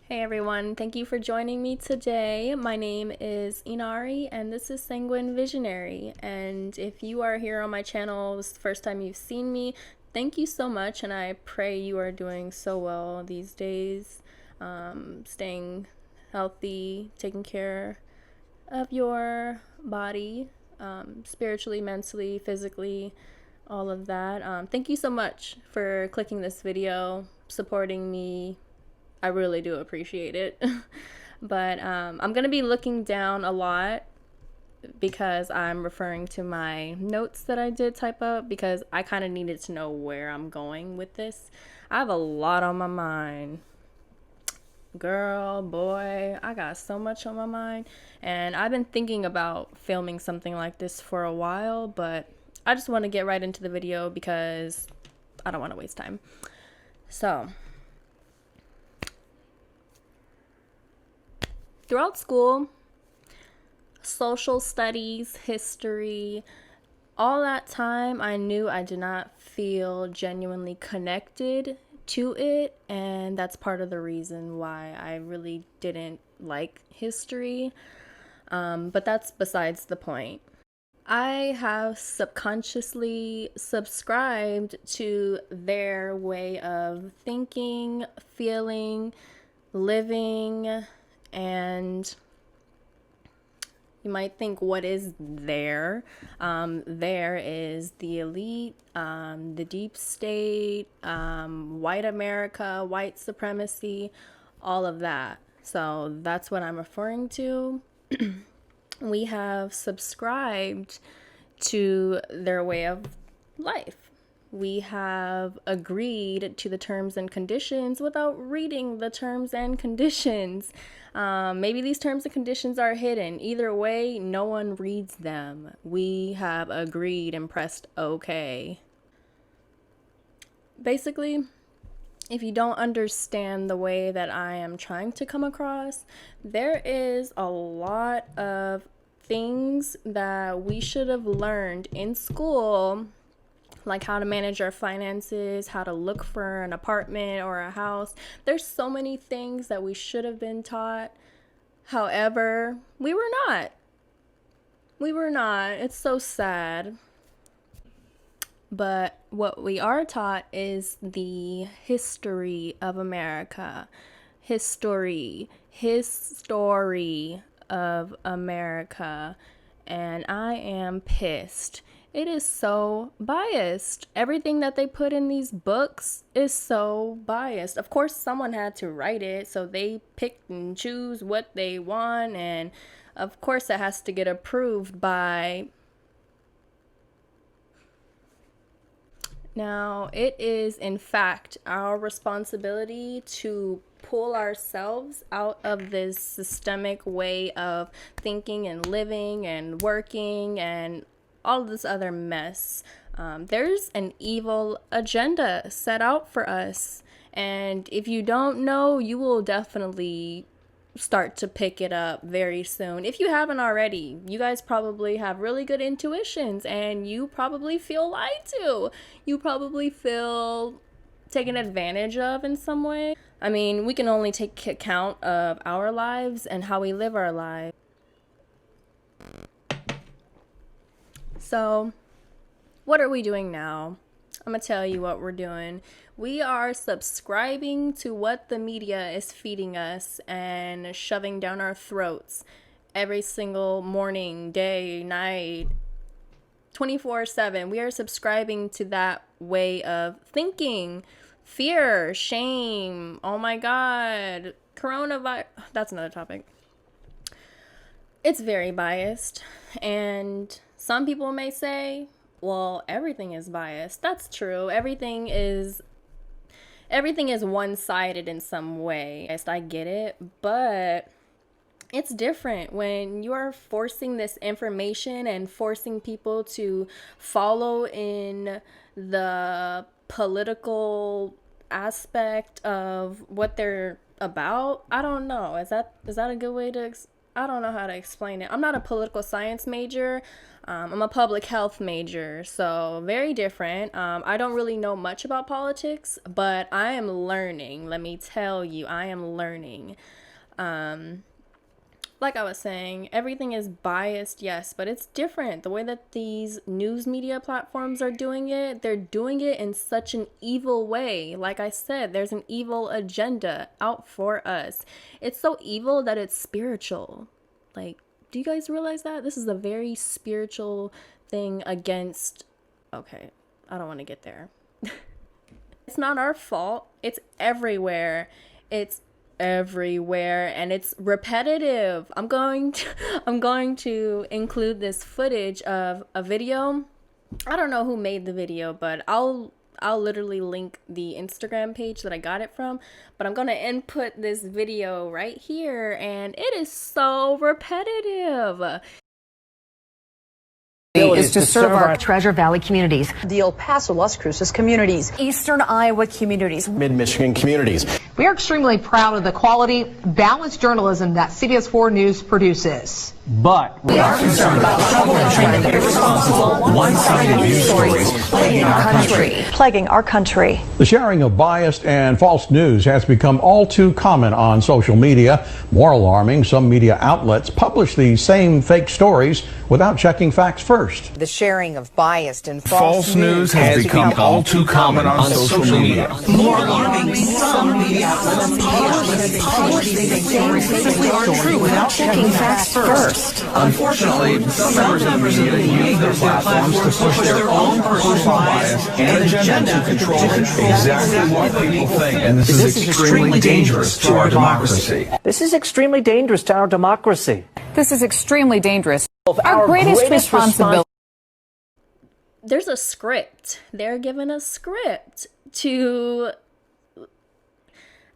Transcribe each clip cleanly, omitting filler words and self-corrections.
Hey everyone, thank you for joining me today. My name is Inari and this is Sanguine Visionary. And if you are here on my channel, this is the first time you've seen me, thank you so much and I pray you are doing so well these days, staying healthy, taking care of your body, spiritually, mentally, physically, all of that. Thank you so much for clicking this video, supporting me. I really do appreciate it. But I'm going to be looking down a lot because I'm referring to my notes that I did type up because I kind of needed to know where I'm going with this. I have a lot on my mind. Girl, boy, I got so much on my mind. And I've been thinking about filming something like this for a while, but I just want to get right into the video because I don't want to waste time. So, throughout school, social studies, history, all that time, I knew I did not feel genuinely connected to it, and that's part of the reason why I really didn't like history. But that's besides the point. I have subconsciously subscribed to their way of thinking, feeling, living, and you might think, what is there? There is the elite, the deep state, white America, white supremacy, all of that. So that's what I'm referring to. We have subscribed to their way of life. We have agreed to the terms and conditions without reading the terms and conditions. Maybe these terms and conditions are hidden. Either way, no one reads them. We have agreed and pressed OK. Basically, if you don't understand the way that I am trying to come across, there is a lot of things that we should have learned in school, like how to manage our finances, how to look for an apartment or a house. There's so many things that we should have been taught. However, we were not. We were not. It's so sad. But what we are taught is the history of America. History of America. And I am pissed. It is so biased. Everything that they put in these books is so biased. Of course, someone had to write it, so they pick and choose what they want, and of course, it has to get approved by. Now, it is in fact our responsibility to pull ourselves out of this systemic way of thinking and living and working and all of this other mess. There's an evil agenda set out for us. And if you don't know, you will definitely start to pick it up very soon. If you haven't already, you guys probably have really good intuitions and you probably feel lied to. You probably feel taken advantage of in some way. I mean, we can only take account of our lives and how we live our lives. So, what are we doing now? I'm gonna tell you what we're doing. We are subscribing to what the media is feeding us and shoving down our throats every single morning, day, night, 24/7. We are subscribing to that way of thinking. Fear, shame, oh my God, coronavirus. That's another topic. It's very biased, and some people may say, well, everything is biased. That's true. Everything is one-sided in some way. Yes, I get it, but it's different when you are forcing this information and forcing people to follow in the political aspect of what they're about. I don't know. Is that a good way to I don't know how to explain it. I'm not a political science major. I'm a public health major, so very different. I don't really know much about politics, but I am learning. Let me tell you, I am learning. Like I was saying, everything is biased, yes, but it's different. The way that these news media platforms are doing it, they're doing it in such an evil way. Like I said, there's an evil agenda out for us. It's so evil that it's spiritual. Like, do you guys realize that? This is a very spiritual thing against... Okay, I don't want to get there. It's not our fault. It's everywhere. It's everywhere, and it's repetitive. I'm going to include this footage of a video. I don't know who made the video, but I'll literally link the Instagram page that I got it from, but I'm going to input this video right here, and it is so repetitive. Is to serve our Treasure Valley communities, the El Paso, Las Cruces communities, Eastern Iowa communities, Mid-Michigan communities. We are extremely proud of the quality, balanced journalism that CBS 4 News produces. But we are concerned about the trouble and trend of irresponsible, one-sided news stories plaguing our country. The sharing of biased and false news has become all too common on social media. More alarming, some media outlets publish these same fake stories without checking facts first. The sharing of biased and false news has become all too common on social media. More alarming, some media outlets publish these same fake stories without checking facts first. Unfortunately, some members of the media use their platforms to push their own personal bias and agenda to control exactly what people think. And this is extremely dangerous to our democracy. This is extremely dangerous to our democracy. This is extremely dangerous. Our greatest responsibility. There's a script. They're given a script to...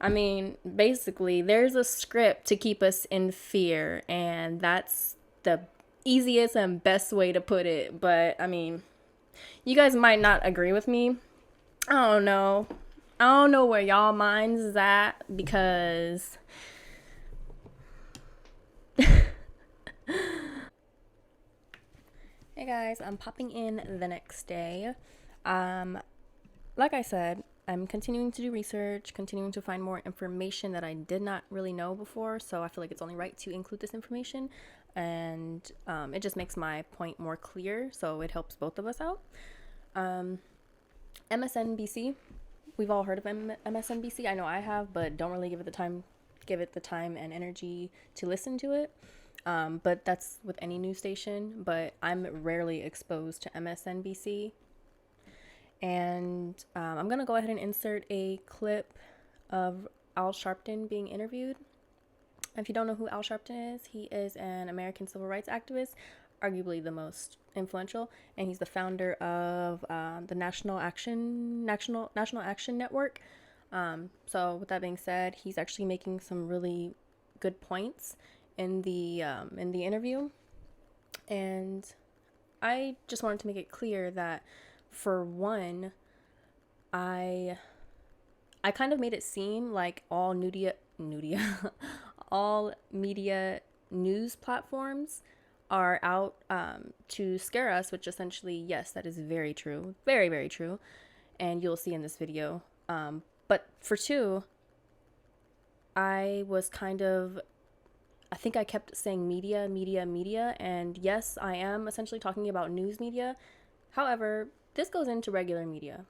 I mean, basically, there's a script to keep us in fear, and that's the easiest and best way to put it. But, I mean, you guys might not agree with me. I don't know. I don't know where y'all minds is at, because... Hey guys, I'm popping in the next day. Like I said, I'm continuing to do research, continuing to find more information that I did not really know before, so I feel like it's only right to include this information, and it just makes my point more clear, so it helps both of us out. MSNBC, we've all heard of MSNBC. I know I have, but don't really give it the time and energy to listen to it. But that's with any news station, but I'm rarely exposed to MSNBC. And I'm going to go ahead and insert a clip of Al Sharpton being interviewed. If you don't know who Al Sharpton is, he is an American civil rights activist, arguably the most influential, and he's the founder of the National Action Network. So with that being said, he's actually making some really good points in the interview, and I just wanted to make it clear that, for one, I kind of made it seem like all all media news platforms are out to scare us, which essentially, yes, that is very true, very, very true, and you'll see in this video. But for two, I think I kept saying media, and yes, I am essentially talking about news media. However, this goes into regular media.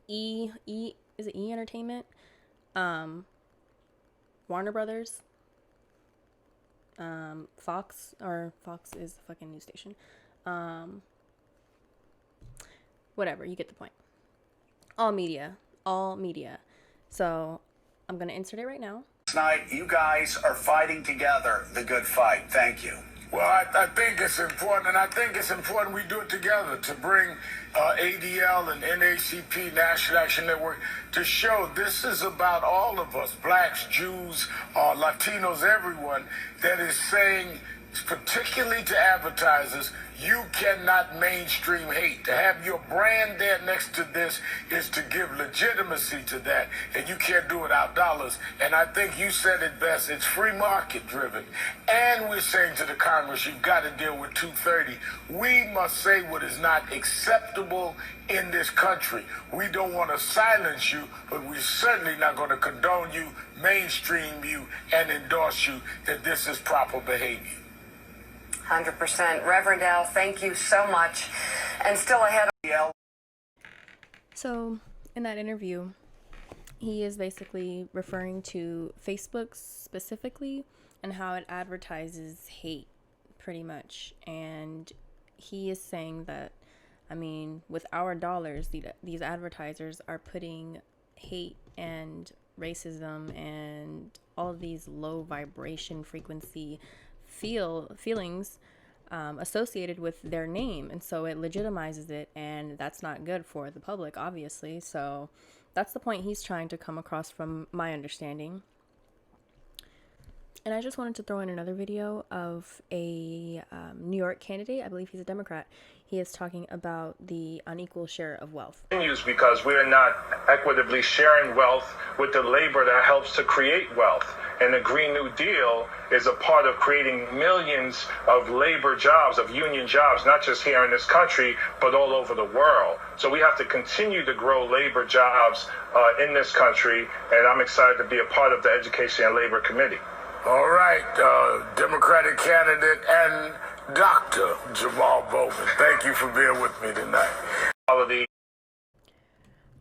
Is it E Entertainment? Warner Brothers? Fox is a fucking news station. Whatever, you get the point. All media. So I'm gonna insert it right now. Tonight, you guys are fighting together the good fight. Thank you. Well, I think it's important, and I think it's important we do it together to bring ADL and NACP, National Action Network, to show this is about all of us, blacks, Jews, Latinos, everyone that is saying particularly to advertisers, you cannot mainstream hate. To have your brand there next to this is to give legitimacy to that, and you can't do it without dollars. And I think you said it best, it's free market driven. And we're saying to the Congress, you've got to deal with 230. We must say what is not acceptable in this country. We don't want to silence you, but we're certainly not going to condone you, mainstream you, and endorse you that this is proper behavior. 100%. Reverend Al, thank you so much. And still ahead. So, in that interview, he is basically referring to Facebook specifically and how it advertises hate, pretty much. And he is saying that, I mean, with our dollars, these advertisers are putting hate and racism and all of these low vibration frequency feelings associated with their name, and so it legitimizes it, and that's not good for the public, obviously. So that's the point he's trying to come across, from my understanding. And I just wanted to throw in another video of a New York candidate. I believe he's a Democrat. He is talking about the unequal share of wealth. Because we are not equitably sharing wealth with the labor that helps to create wealth. And the Green New Deal is a part of creating millions of labor jobs, of union jobs, not just here in this country, but all over the world. So we have to continue to grow labor jobs in this country, and I'm excited to be a part of the Education and Labor Committee. All right, Democratic candidate and Dr. Jamal Bowman, thank you for being with me tonight.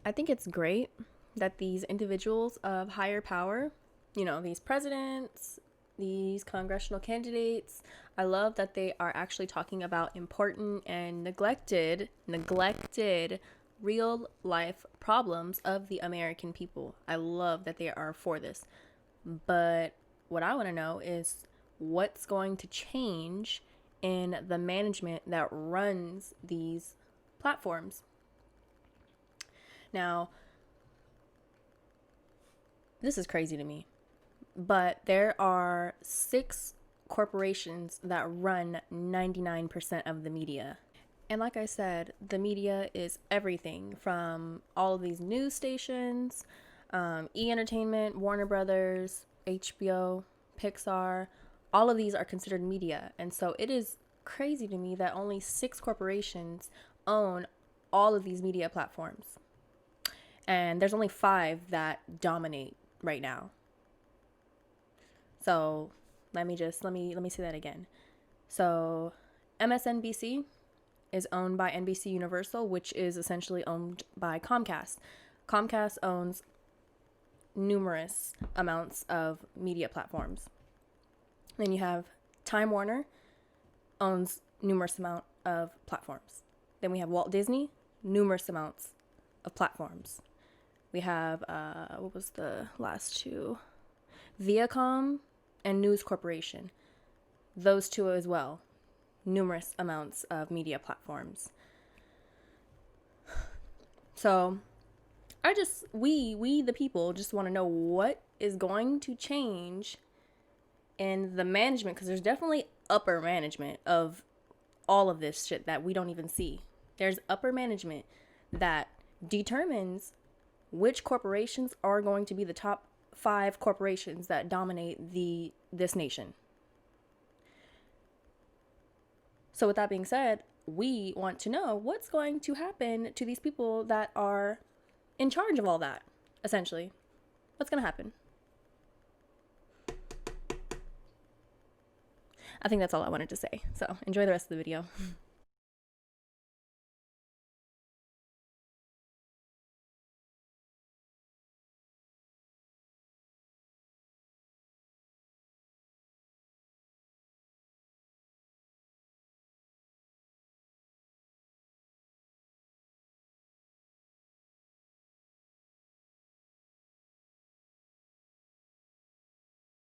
I think it's great that these individuals of higher power, you know, these presidents, these congressional candidates, I love that they are actually talking about important and neglected real life problems of the American people. I love that they are for this. But what I want to know is what's going to change in the management that runs these platforms. Now, this is crazy to me, but there are 6 corporations that run 99% of the media. And like I said, the media is everything from all of these news stations, E! Entertainment, Warner Brothers, HBO, Pixar, all of these are considered media. And so it is crazy to me that only 6 corporations own all of these media platforms. And there's only 5 that dominate right now. So let me say that again. So MSNBC is owned by NBC Universal, which is essentially owned by Comcast. Comcast owns numerous amounts of media platforms. Then you have Time Warner, owns numerous amount of platforms. Then we have Walt Disney, numerous amounts of platforms. We have what was the last 2? Viacom and News Corporation. Those 2 as well. Numerous amounts of media platforms. So we the people just want to know what is going to change in the management, because there's definitely upper management of all of this shit that we don't even see. There's upper management that determines which corporations are going to be the top 5 corporations that dominate this nation. So with that being said, we want to know what's going to happen to these people that are in charge of all that, essentially. What's going to happen? I think that's all I wanted to say. So enjoy the rest of the video.